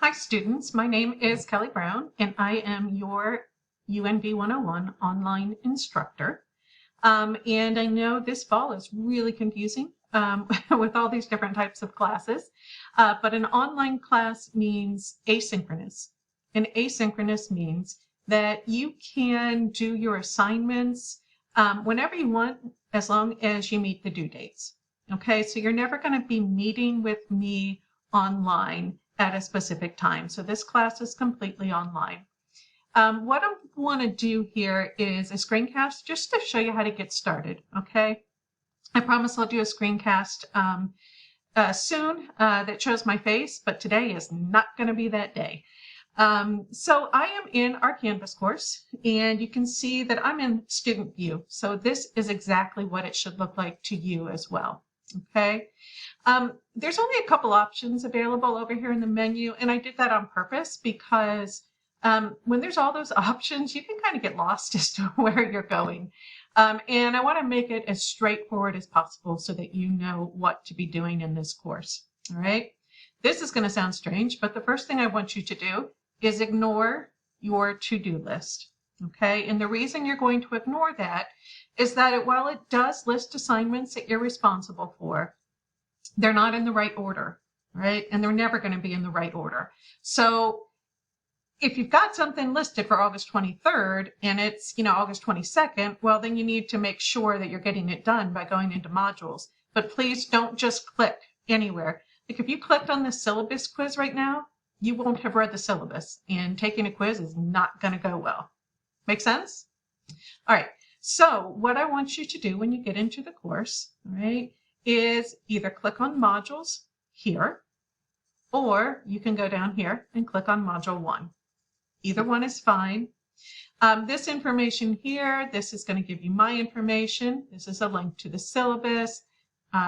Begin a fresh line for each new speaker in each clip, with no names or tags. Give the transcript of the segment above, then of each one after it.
Hi students, my name is Kelly Brown and I am your UNV 101 online instructor. And I know this fall is really confusing with all these different types of classes, but an online class means asynchronous. And asynchronous means that you can do your assignments whenever you want, as long as you meet the due dates. Okay, so you're never going to be meeting with me online at a specific time. So this class is completely online. What I want to do here is a screencast just to show you how to get started, okay? I promise I'll do a screencast soon that shows my face, but today is not going to be that day. So I am in our Canvas course, and you can see that I'm in student view. So this is exactly what it should look like to you as well, okay? There's only a couple options available over here in the menu, and I did that on purpose because when there's all those options, you can kind of get lost as to where you're going. And I want to make it as straightforward as possible so that you know what to be doing in this course. All right. This is going to sound strange, but the first thing I want you to do is ignore your to-do list. Okay. And the reason you're going to ignore that is that while it does list assignments that you're responsible for, they're not in the right order, right? And they're never going to be in the right order. So if you've got something listed for August 23rd and it's, August 22nd, well, then you need to make sure that you're getting it done by going into modules. But please don't just click anywhere. Like if you clicked on the syllabus quiz right now, you won't have read the syllabus, and taking a quiz is not going to go well. Make sense? All right. So what I want you to do when you get into the course, all right, is either click on modules here, or you can go down here and click on module 1. Either one is fine. This information here, this is going to give you my information. This is a link to the syllabus.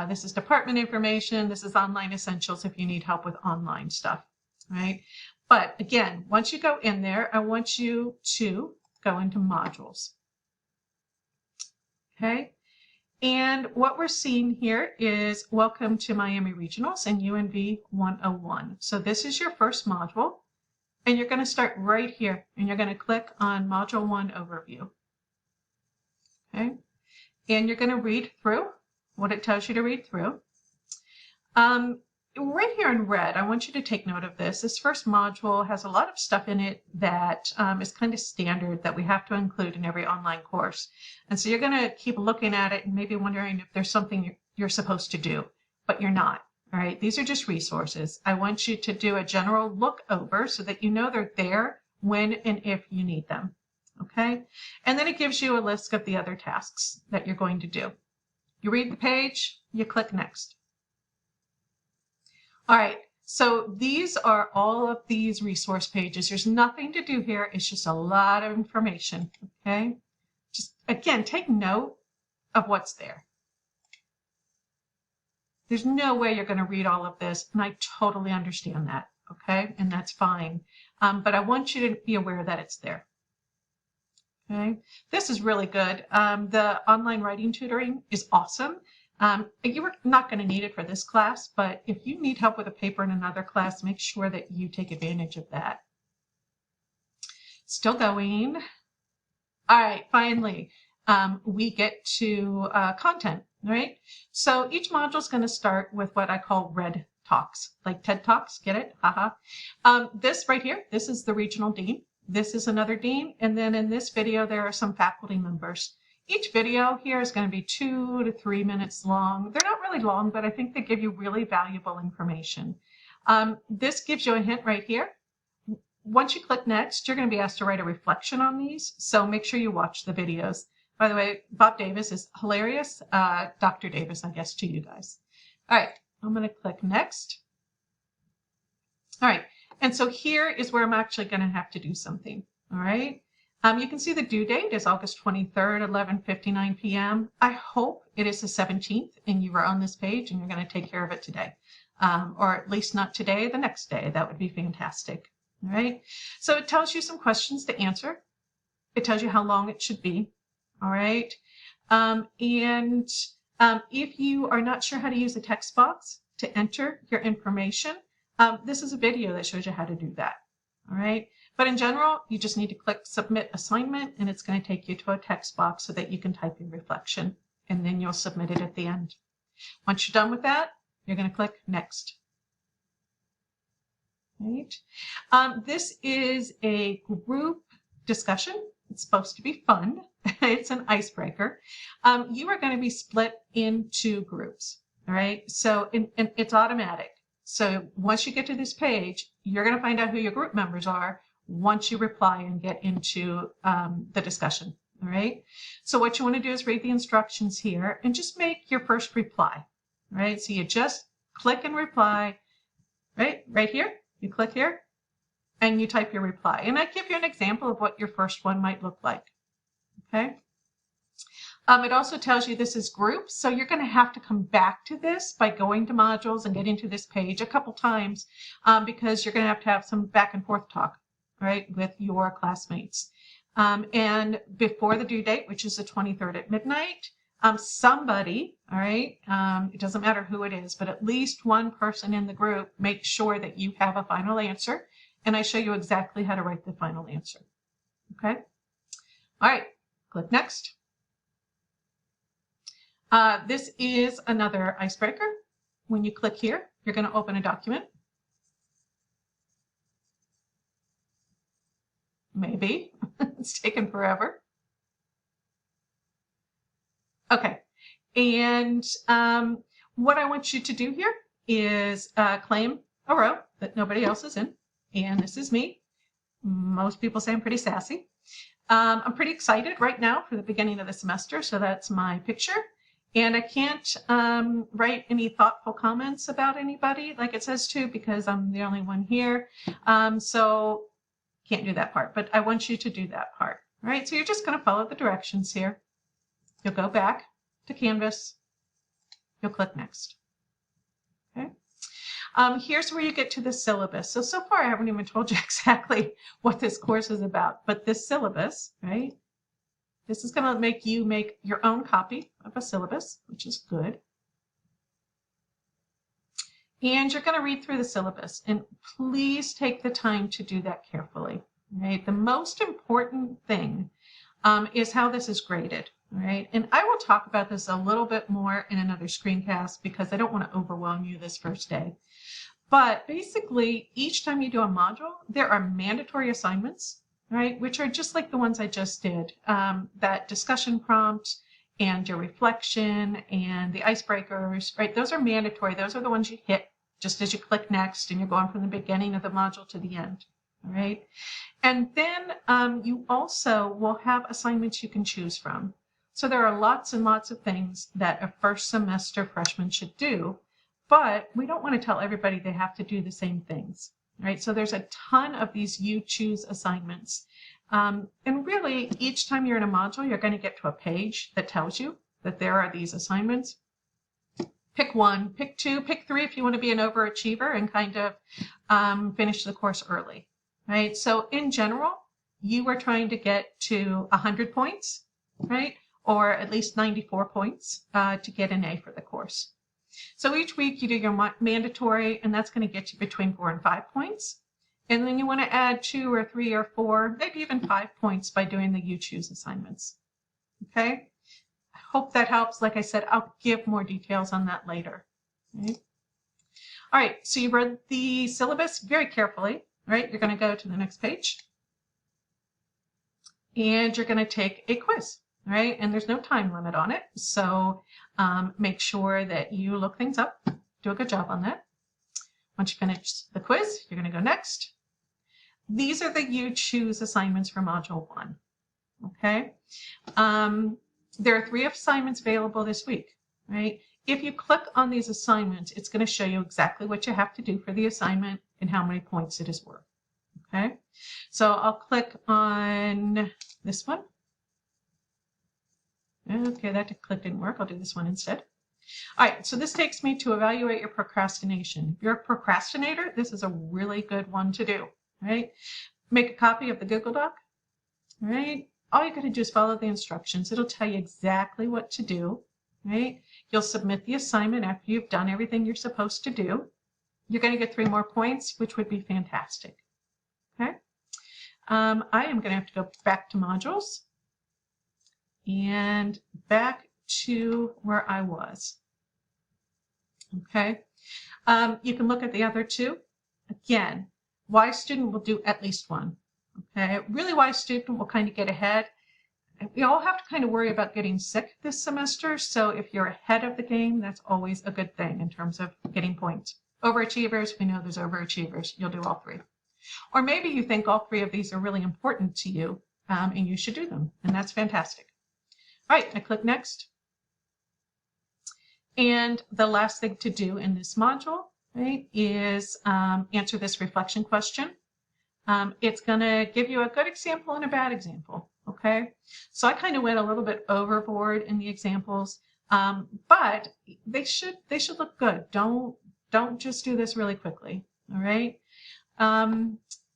This is department information. This is online essentials if you need help with online stuff, right? But again, once you go in there, I want you to go into modules. Okay. And what we're seeing here is Welcome to Miami Regionals and UNV 101. So this is your first module, and you're going to start right here, and you're going to click on Module 1 Overview. Okay, and you're going to read through what it tells you to read through. Right here in red, I want you to take note of this. This first module has a lot of stuff in it that is kind of standard that we have to include in every online course. And so you're going to keep looking at it and maybe wondering if there's something you're supposed to do, but you're not. All right, these are just resources. I want you to do a general look over so that you know they're there when and if you need them. Okay, and then it gives you a list of the other tasks that you're going to do. You read the page, you click next. All right, so these are all of these resource pages. There's nothing to do here. It's just a lot of information, okay? Just, again, take note of what's there. There's no way you're going to read all of this, and I totally understand that, okay? And that's fine. But I want you to be aware that it's there. Okay, this is really good. The online writing tutoring is awesome. You are not going to need it for this class, but if you need help with a paper in another class, make sure that you take advantage of that. Still going. All right, finally, we get to content, right? So each module is going to start with what I call red talks, like TED Talks, get it? Haha. This right here, this is the regional dean. This is another dean, and then in this video, there are some faculty members. Each video here is going to be 2 to 3 minutes long. They're not really long, but I think they give you really valuable information. This gives you a hint right here. Once you click next, you're going to be asked to write a reflection on these, so make sure you watch the videos. By the way, Bob Davis is hilarious. Dr. Davis, I guess, to you guys. All right, I'm going to click next. All right. And so here is where I'm actually going to have to do something, all right? You can see the due date is August 23rd, 11:59 p.m. I hope it is the 17th and you are on this page and you're going to take care of it today, or at least not today, the next day. That would be fantastic, all right? So it tells you some questions to answer. It tells you how long it should be, all right? If you are not sure how to use a text box to enter your information, This is a video that shows you how to do that. All right. But in general, you just need to click Submit Assignment, and it's going to take you to a text box so that you can type your reflection, and then you'll submit it at the end. Once you're done with that, you're going to click Next. Right. This is a group discussion. It's supposed to be fun. It's an icebreaker. You are going to be split into groups. All right. So it's automatic. So once you get to this page, you're going to find out who your group members are once you reply and get into the discussion. All right. So what you want to do is read the instructions here and just make your first reply. All right. So you just click and reply right here. You click here and you type your reply. And I give you an example of what your first one might look like. Okay. It also tells you this is groups, so you're going to have to come back to this by going to modules and getting to this page a couple times because you're going to have some back and forth talk, right, with your classmates. And before the due date, which is the 23rd at midnight, somebody, all right, it doesn't matter who it is, but at least one person in the group makes sure that you have a final answer, and I show you exactly how to write the final answer. Okay. All right, click Next. This is another icebreaker. When you click here, you're going to open a document. Maybe. It's taken forever. Okay. And what I want you to do here is claim a row that nobody else is in. And this is me. Most people say I'm pretty sassy. I'm pretty excited right now for the beginning of the semester. So that's my picture. And I can't write any thoughtful comments about anybody like it says to because I'm the only one here. So can't do that part, but I want you to do that part. All right, so you're just going to follow the directions here. You'll go back to Canvas. You'll click Next. Okay. Here's where you get to the syllabus. So far I haven't even told you exactly what this course is about, but this syllabus, right? This is going to make you make your own copy of a syllabus, which is good. And you're going to read through the syllabus, and please take the time to do that carefully. Right? The most important thing is how this is graded. Right? And I will talk about this a little bit more in another screencast because I don't want to overwhelm you this first day. But basically, each time you do a module, there are mandatory assignments, right, which are just like the ones I just did, that discussion prompt and your reflection and the icebreakers, right? Those are mandatory. Those are the ones you hit just as you click Next and you're going from the beginning of the module to the end, all right? And then you also will have assignments you can choose from. So there are lots and lots of things that a first semester freshman should do, but we don't want to tell everybody they have to do the same things. Right, so there's a ton of these you choose assignments. And really, each time you're in a module, you're going to get to a page that tells you that there are these assignments. Pick one, pick two, pick three if you want to be an overachiever and kind of finish the course early. Right, so in general, you are trying to get to 100 points, right, or at least 94 points to get an A for the course. So each week you do your mandatory, and that's going to get you between 4 and 5 points. And then you want to add 2 or 3 or 4, maybe even 5 points by doing the you choose assignments. Okay? I hope that helps. Like I said, I'll give more details on that later. Okay? All right, so you read the syllabus very carefully, right? You're going to go to the next page. And you're going to take a quiz. Right? And there's no time limit on it. So make sure that you look things up. Do a good job on that. Once you finish the quiz, you're going to go next. These are the you choose assignments for Module 1. Okay? There are 3 assignments available this week. Right? If you click on these assignments, it's going to show you exactly what you have to do for the assignment and how many points it is worth. Okay? So I'll click on this one. Okay, that click didn't work. I'll do this one instead. All right, so this takes me to evaluate your procrastination. If you're a procrastinator, this is a really good one to do, right? Make a copy of the Google Doc, right? All you got to do is follow the instructions. It'll tell you exactly what to do, right? You'll submit the assignment after you've done everything you're supposed to do, you're going to get 3 more points, which would be fantastic. Okay. I am going to have to go back to modules and back to where I was. Okay. You can look at the other 2. Again, wise student will do at least 1. Okay. Really wise student will kind of get ahead. We all have to kind of worry about getting sick this semester. So if you're ahead of the game, that's always a good thing in terms of getting points. Overachievers, we know there's overachievers. You'll do all 3. Or maybe you think all 3 of these are really important to you and you should do them. And that's fantastic. All right, I click next. And the last thing to do in this module, right, is answer this reflection question. It's going to give you a good example and a bad example. Okay, so I kind of went a little bit overboard in the examples, but they should look good. Don't just do this really quickly. All right.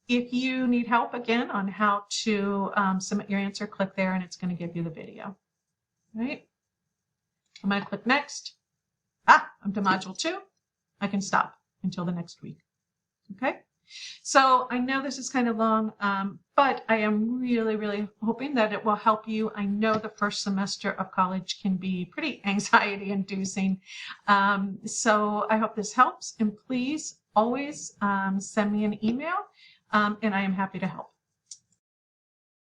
If you need help again on how to submit your answer, click there and it's going to give you the video. All right. I'm going to click next. I'm to module 2. I can stop until the next week. Okay. So I know this is kind of long, but I am really, really hoping that it will help you. I know the first semester of college can be pretty anxiety inducing. So I hope this helps, and please always send me an email and I am happy to help.